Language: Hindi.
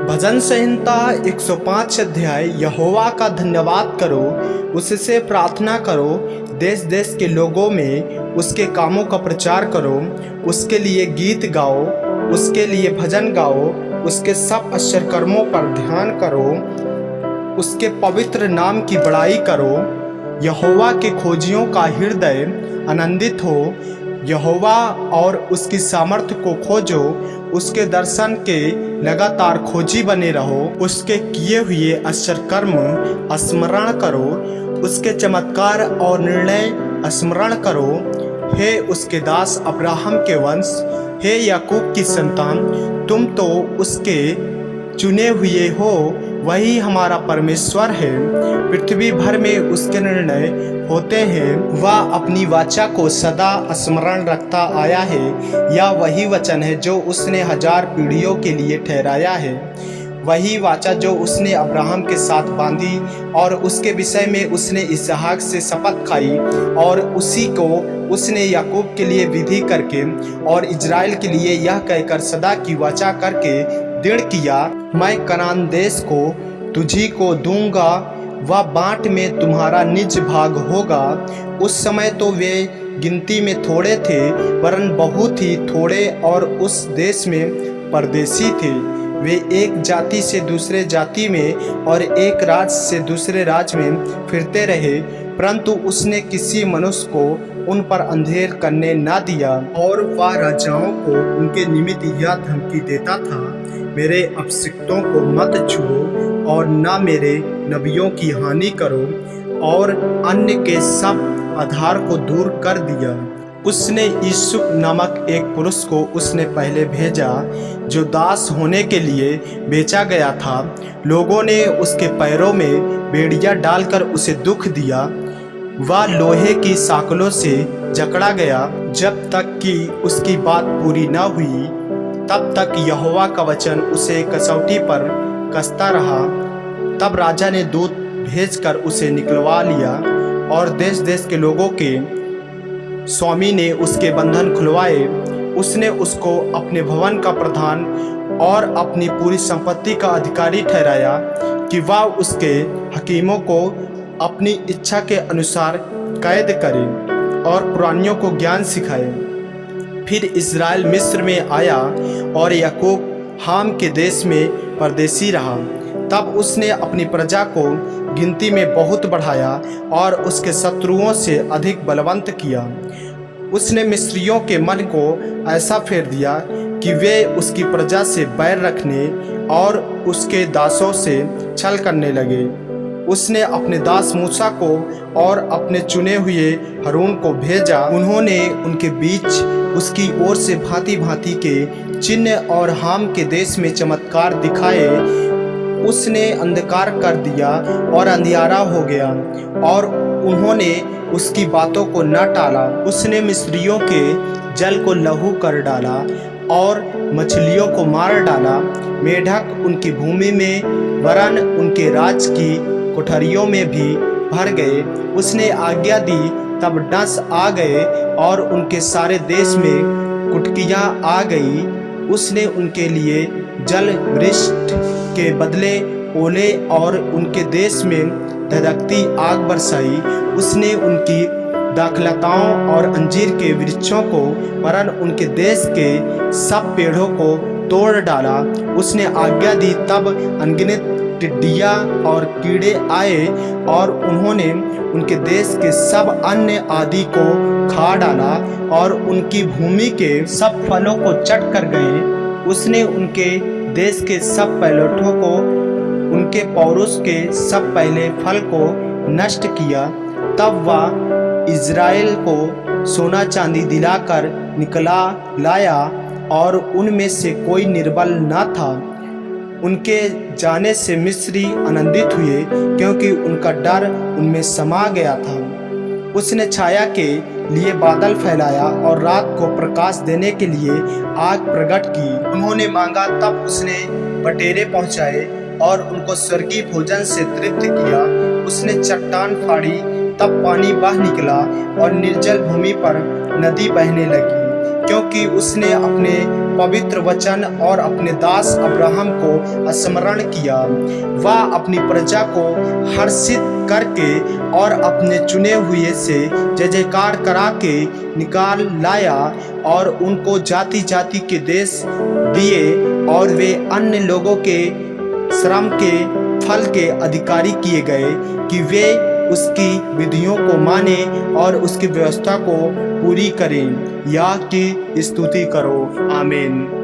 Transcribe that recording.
भजन संहिता 105 अध्याय। यहोवा का धन्यवाद करो, उससे प्रार्थना करो, देश देश के लोगों में उसके कामों का प्रचार करो, उसके लिए गीत गाओ, उसके लिए भजन गाओ, उसके सब आश्चर्य कर्मों पर ध्यान करो, उसके पवित्र नाम की बड़ाई करो। यहोवा के खोजियों का हृदय आनंदित हो, यहोवा और उसकी सामर्थ्य को खोजो, उसके दर्शन के लगातार खोजी बने रहो, उसके किए हुए आश्चर्य कर्म स्मरण करो, उसके चमत्कार और निर्णय स्मरण करो। हे उसके दास अब्राहम के वंश, हे याकूब की संतान, तुम तो उसके चुने हुए हो, वही हमारा परमेश्वर है। पृथ्वी भर में उसके निर्णय होते हैं, वह अपनी वाचा को सदा स्मरण रखता आया है। यह वही वचन है जो उसने 1000 पीढ़ियों के लिए ठहराया है, वही वाचा जो उसने अब्राहम के साथ बांधी और उसके विषय में उसने इसहाक से शपथ खाई, और उसी को उसने याकूब के लिए विधि करके और इजराइल के लिए यह कहकर सदा की वाचा करके दृढ़ किया, मैं कनान देश को तुझी को दूंगा, वह बाँट में तुम्हारा निज भाग होगा। उस समय तो वे गिनती में थोड़े थे, वरन बहुत ही थोड़े, और उस देश में परदेसी थे। वे एक जाति से दूसरे जाति में और एक राज्य से दूसरे राज्य में फिरते रहे, परंतु उसने किसी मनुष्य को उन पर अंधेर करने ना दिया। और वह राजाओं को उनके निमित्त यह धमकी देता था, मेरे अभिषिक्तों को मत छुओ और न मेरे नबियों की हानि करो, और अन्य के सब आधार को दूर कर दिया। उसने यूसुफ नामक एक पुरुष को उसने पहले भेजा, जो दास होने के लिए बेचा गया था। लोगों ने उसके पैरों में बेड़ियां डालकर उसे दुख दिया। वह लोहे की साकलों से जकड़ा गया। जब तक कि उसकी बात पूरी न हुई, तब तक यहोवा का वचन उसे कसौटी पर कसता रहा। तब राजा ने दूत भेजकर उसे निकलवा लिया, और देश देश के लोगों के स्वामी ने उसके बंधन खुलवाए। उसने उसको अपने भवन का प्रधान और अपनी पूरी संपत्ति का अधिकारी ठहराया, कि वह उसके हकीमों को अपनी इच्छा के अनुसार कैद करे और पुरानियों को ज्ञान सिखाए। फिर इज़राइल मिस्र में आया और याकूब हाम के देश में परदेसी रहा। तब उसने अपनी प्रजा को गिनती में बहुत बढ़ाया और उसके शत्रुओं से अधिक बलवंत किया। उसने मिस्रियों के मन को ऐसा फेर दिया कि वे उसकी प्रजा से बैर रखने और उसके दासों से छल करने लगे। उसने अपने दास मूसा को और अपने चुने हुए हारून को भेजा। उन्होंने उनके बीच उसकी ओर से भांति भांति के चिन्ह और हाम के देश में चमत्कार दिखाए। उसने अंधकार कर दिया और अंधियारा हो गया, और उन्होंने उसकी बातों को न टाला। उसने मिस्रियों के जल को लहू कर डाला और मछलियों को मार डाला। मेढक उनकी भूमि में, वरन उनके राज की कोठरियों में भी भर गए। उसने आज्ञा दी, तब डस आ गए और उनके सारे देश में कुटकियाँ आ गई। उसने उनके लिए जल वृष्टि के बदले ओले और उनके देश में धधकती आग बरसाई। उसने उनकी दाखलताओं और अंजीर के वृक्षों को, वरन उनके देश के सब पेड़ों को तोड़ डाला। उसने आज्ञा दी, तब अनगिनत टिड्डियाँ और कीड़े आए, और उन्होंने उनके देश के सब अन्न आदि को खा डाला और उनकी भूमि के सब फलों को चट कर गए। उसने उनके देश के सब पैलोठों को, उनके पौरुष के सब पहले फल को नष्ट किया। तब वह इज़राइल को सोना चांदी दिलाकर निकला लाया, और उनमें से कोई निर्बल न था। उनके जाने से मिस्री आनंदित हुए, क्योंकि उनका डर उनमें समा गया था। उसने छाया के लिए बादल फैलाया और रात को प्रकाश देने के लिए आग प्रकट की। उन्होंने मांगा, तब उसने बटेरे पहुँचाए और उनको स्वर्गीय भोजन से तृप्त किया। उसने चट्टान फाड़ी, तब पानी बह निकला और निर्जल भूमि पर नदी बहने लगी, क्योंकि उसने अपने पवित्र वचन और अपने दास अब्राहम को स्मरण किया। वह अपनी प्रजा को हर्षित करके और अपने चुने हुए से जय जयकार करा के निकाल लाया और उनको जाति जाति के देश दिए और वे अन्य लोगों के श्रम के फल के अधिकारी किए गए कि वे उसकी विधियों को माने और उसकी व्यवस्था को पूरी करें। या की स्तुति करो। आमीन।